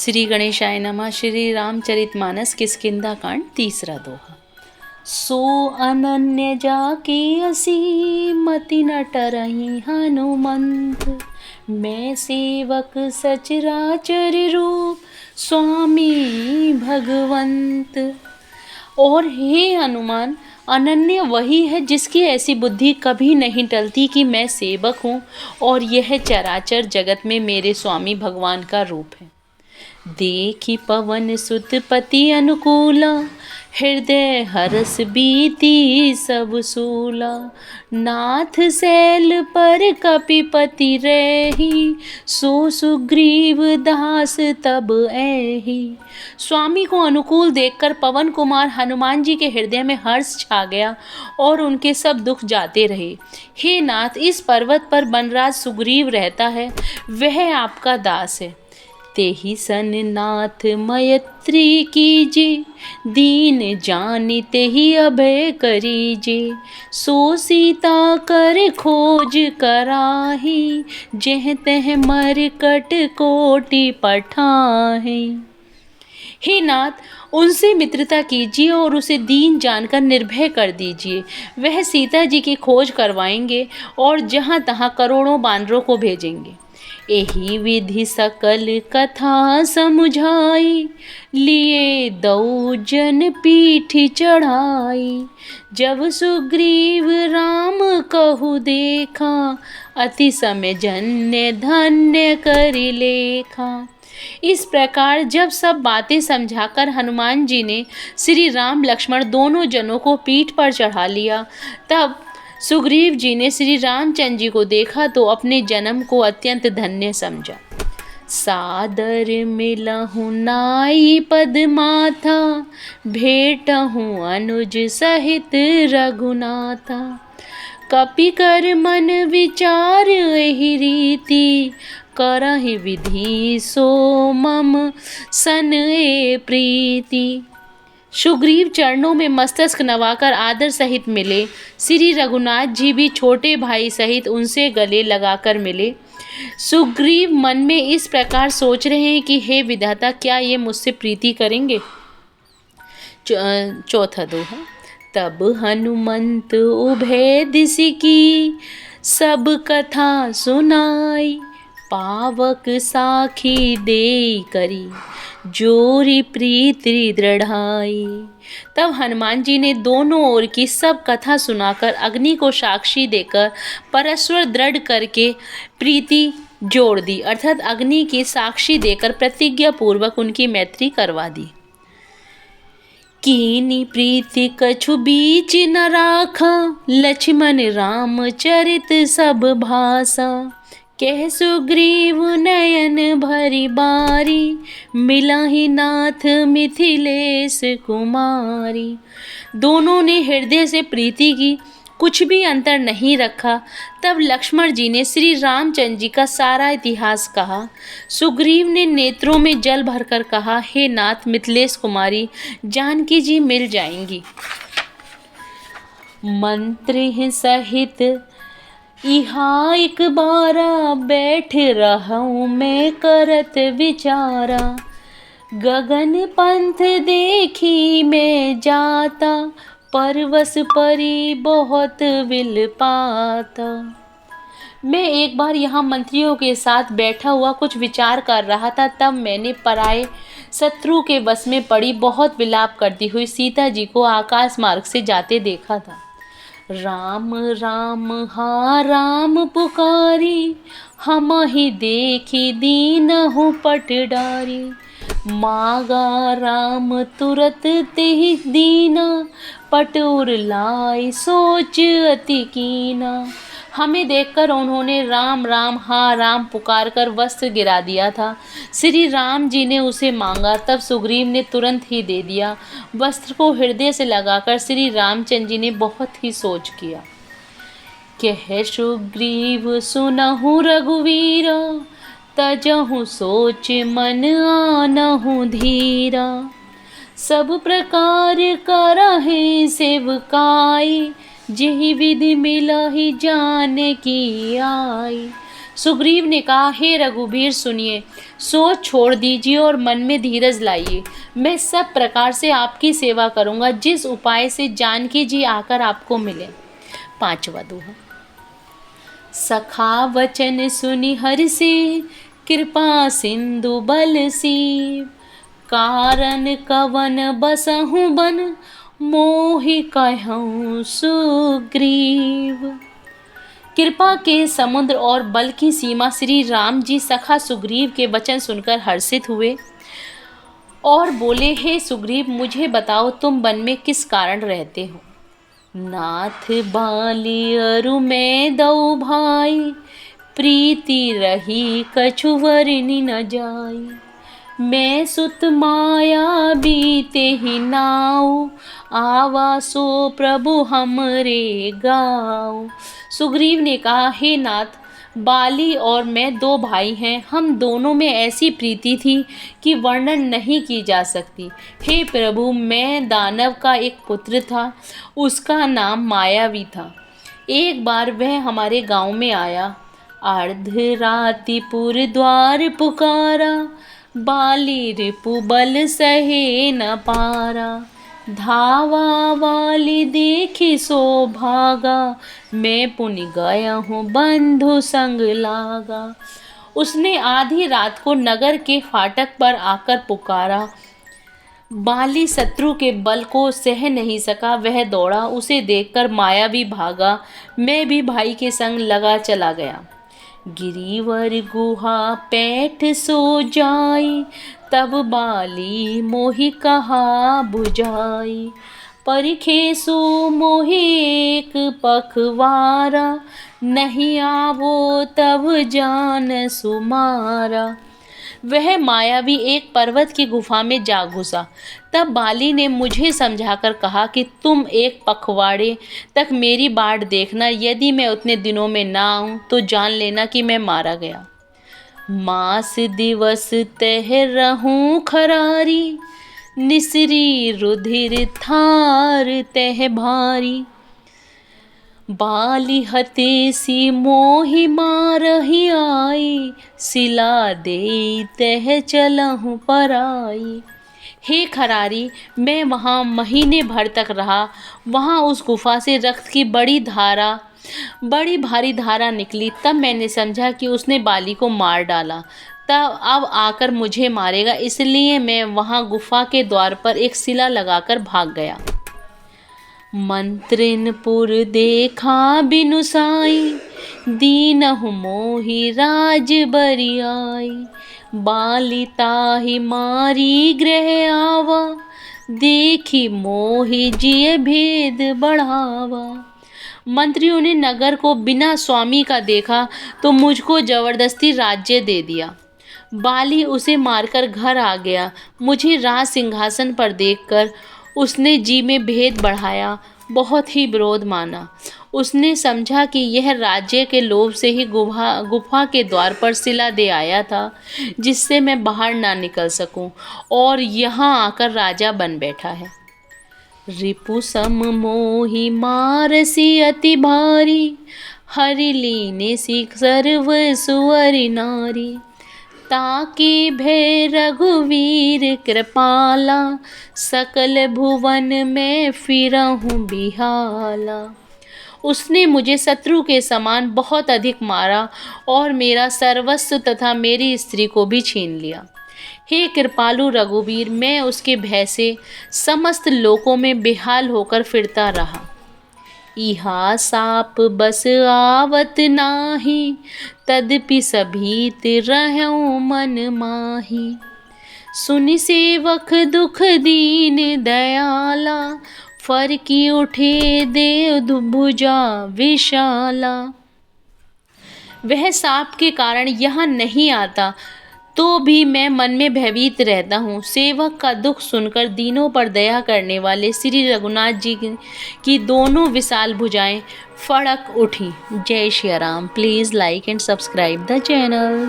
श्री गणेशाय नमः। श्री रामचरितमानस किष्किंधा कांड तीसरा दोहा। सो अनन्य जाके असी मति न टरहि हनुमंत, मैं सेवक सचराचर रूप स्वामी भगवंत। और हे हनुमान, अनन्य वही है जिसकी ऐसी बुद्धि कभी नहीं टलती कि मैं सेवक हूँ और यह चराचर जगत में मेरे स्वामी भगवान का रूप है। देखी पवन सुत पति अनुकूला, हृदय हरस बीती सब सूला। नाथ सैल पर कपिपति रही, सो सुग्रीव दास तब ऐही। स्वामी को अनुकूल देखकर पवन कुमार हनुमान जी के हृदय में हर्ष छा गया और उनके सब दुख जाते रहे। हे नाथ, इस पर्वत पर बनराज सुग्रीव रहता है, वह आपका दास है। तेहि सन नाथ मैत्री कीजे, दीन जानि तेहि अभय करीजे। सो सीता कर खोज कराही, जेह तेह मरकट कोटि पठाहे। हे नाथ, उनसे मित्रता कीजिए और उसे दीन जानकर निर्भय कर दीजिए। वह सीता जी की खोज करवाएंगे और जहाँ तहाँ करोड़ों बानरों को भेजेंगे। एही विधि सकल कथा समुझाई, लिए दो जन पीठी चढ़ाई। जब सुग्रीव राम कहु देखा, अति समय जन्य धन्य करि लेखा। इस प्रकार जब सब बातें समझाकर हनुमान जी ने श्री राम लक्ष्मण दोनों जनों को पीठ पर चढ़ा लिया, तब सुग्रीव जी ने श्री रामचंद्र जी को देखा तो अपने जन्म को अत्यंत धन्य समझा। सादर मिलहु नाई पद माथा, भेटहु अनुज सहित रघुनाथा। कपि कर मन विचार एहि रीति, करहि विधि सो मम सन ए प्रीति। सुग्रीव चरणों में मस्तक नवाकर आदर सहित मिले। श्री रघुनाथ जी भी छोटे भाई सहित उनसे गले लगाकर मिले। सुग्रीव मन में इस प्रकार सोच रहे हैं कि हे विधाता, क्या ये मुझसे प्रीति करेंगे। चौथा दोहा। तब हनुमंत उभय दिसि की, सब कथा सुनाई। पावक साखी देई करी, जोरी प्रीति दृढ़ाई। तब हनुमान जी ने दोनों ओर की सब कथा सुनाकर अग्नि को साक्षी देकर परस्पर दृढ़ करके प्रीति जोड़ दी, अर्थात अग्नि की साक्षी देकर प्रतिज्ञा पूर्वक उनकी मैत्री करवा दी। कीनी प्रीति कछु बीच न राखा, लक्ष्मण राम चरित सब भाषा। कह सुग्रीव नयन भरी बारी, मिलाहि नाथ मिथिलेश कुमारी। दोनों ने हृदय से प्रीति की, कुछ भी अंतर नहीं रखा। तब लक्ष्मण जी ने श्री रामचंद्र जी का सारा इतिहास कहा। सुग्रीव ने नेत्रों में जल भरकर कहा, हे नाथ, मिथिलेश कुमारी जानकी जी मिल जाएंगी। मंत्र सहित इहा एक बारा, बैठ रहूं मैं करत विचारा। गगन पंथ देखी मैं जाता, परवश परी बहुत विल पाता। मैं एक बार यहाँ मंत्रियों के साथ बैठा हुआ कुछ विचार कर रहा था, तब मैंने पराए शत्रु के वश में पड़ी बहुत विलाप करती हुई सीता जी को आकाश मार्ग से जाते देखा था। राम राम हा राम पुकारी, हमहि देखी दीनहु पटडारी। मागा राम तुरत तेहि दीना, पटुर लाई सोच अति कीना। हमें देखकर उन्होंने राम राम हा राम पुकार कर वस्त्र गिरा दिया था। श्री राम जी ने उसे मांगा, तब सुग्रीव ने तुरंत ही दे दिया। वस्त्र को हृदय से लगाकर श्री रामचंद्र जी ने बहुत ही सोच किया। कह सुग्रीव सुनहु रघुवीरा, तजहु सोच मन आनहु धीरा। सब प्रकार करहि सेवकाई, जेहि विधि मिलहि जानकी आई। सुग्रीव ने कहा, हे रघुवीर सुनिए, सोच छोड़ दीजिए और मन में धीरज लाइए। मैं सब प्रकार से आपकी सेवा करूंगा, जिस उपाय से जानकी जी आकर आपको मिले। 5वां दोहा। सखा वचन सुनि हर्षि, कृपा सिंधु बल सीव। कारण कवन बसहु बन, मोहि कहऊँ सुग्रीव। कृपा के समुद्र और बल की सीमा श्री राम जी सखा सुग्रीव के वचन सुनकर हर्षित हुए और बोले, हे सुग्रीव, मुझे बताओ तुम वन में किस कारण रहते हो। नाथ बाली अरु मैं दऊ भाई, प्रीति रही कछु वरनि न जाई। मैं सुत माया बीते ही नाऊ, आवा सो प्रभु हमरे गाँव। सुग्रीव ने कहा, हे नाथ, बाली और मैं 2 भाई हैं। हम दोनों में ऐसी प्रीति थी कि वर्णन नहीं की जा सकती। हे प्रभु, मैं दानव का एक पुत्र था, उसका नाम मायावी था। एक बार वह हमारे गांव में आया, अर्धरातिपुर द्वार पुकारा। बाली रिपु बल सहे न पारा, धावा वाली देखी सो भागा। मैं पुनि गया हूँ बंधु संग लागा। उसने आधी रात को नगर के फाटक पर आकर पुकारा। बाली शत्रु के बल को सह नहीं सका, वह दौड़ा। उसे देखकर मायावी भागा। मैं भी भाई के संग लगा चला गया। गिरिवर गुहा पैठ सो जाई, तब बाली मोहि कहा बुझाई। परिखे सो मोहि एक पखवारा, नहीं आवो तब जान सुमारा। वह मायावी एक पर्वत की गुफा में जा घुसा। तब बाली ने मुझे समझाकर कहा कि तुम एक पखवाड़े तक मेरी बाट देखना, यदि मैं उतने दिनों में ना आऊं तो जान लेना कि मैं मारा गया। मास दिवस तह रहूं खरारी, निसरी रुधिर थार तह भारी। बाली हते सी मोहि मारहि आई, सिला दे तह चलहु पराई। हे खरारी, मैं वहाँ महीने भर तक रहा। वहाँ उस गुफा से रक्त की बड़ी भारी धारा निकली। तब मैंने समझा कि उसने बाली को मार डाला, तब अब आकर मुझे मारेगा, इसलिए मैं वहाँ गुफा के द्वार पर एक सिला लगाकर भाग गया। मंत्रिनपुर देखा बिनु साई, दीनहु मोहि राज बरियाई। बाली ताहि मारी गृह आवा, देखी मोहि जिय भेद बढ़ावा। मंत्रियों ने नगर को बिना स्वामी का देखा तो मुझको जबरदस्ती राज्य दे दिया। बाली उसे मारकर घर आ गया। मुझे राज सिंहासन पर देखकर उसने जी में भेद बढ़ाया, बहुत ही विरोध माना। उसने समझा कि यह राज्य के लोभ से ही गुफा के द्वार पर सिला दे आया था, जिससे मैं बाहर ना निकल सकूं, और यहाँ आकर राजा बन बैठा है। रिपु सम मोहि मारसी अति भारी, हरि लीने सिख सर्व सुअरि नारी। ताकि भय रघुवीर कृपाला, सकल भुवन में फिरहूँ बिहाला। उसने मुझे शत्रु के समान बहुत अधिक मारा और मेरा सर्वस्व तथा मेरी स्त्री को भी छीन लिया। हे कृपालु रघुवीर, मैं उसके भय से समस्त लोकों में बेहाल होकर फिरता रहा। इहा साप बस आवत नाही, तदपि सभीत रहऊं मन माही। सुनि सेवक दुख दीन दयाला, फरकी उठे देव भुजा विशाला। वह साप के कारण यहाँ नहीं आता, तो भी मैं मन में भयभीत रहता हूँ। सेवक का दुख सुनकर दीनों पर दया करने वाले श्री रघुनाथ जी की दोनों विशाल भुजाएं फड़क उठी। जय Shri Ram. Please like and subscribe the channel.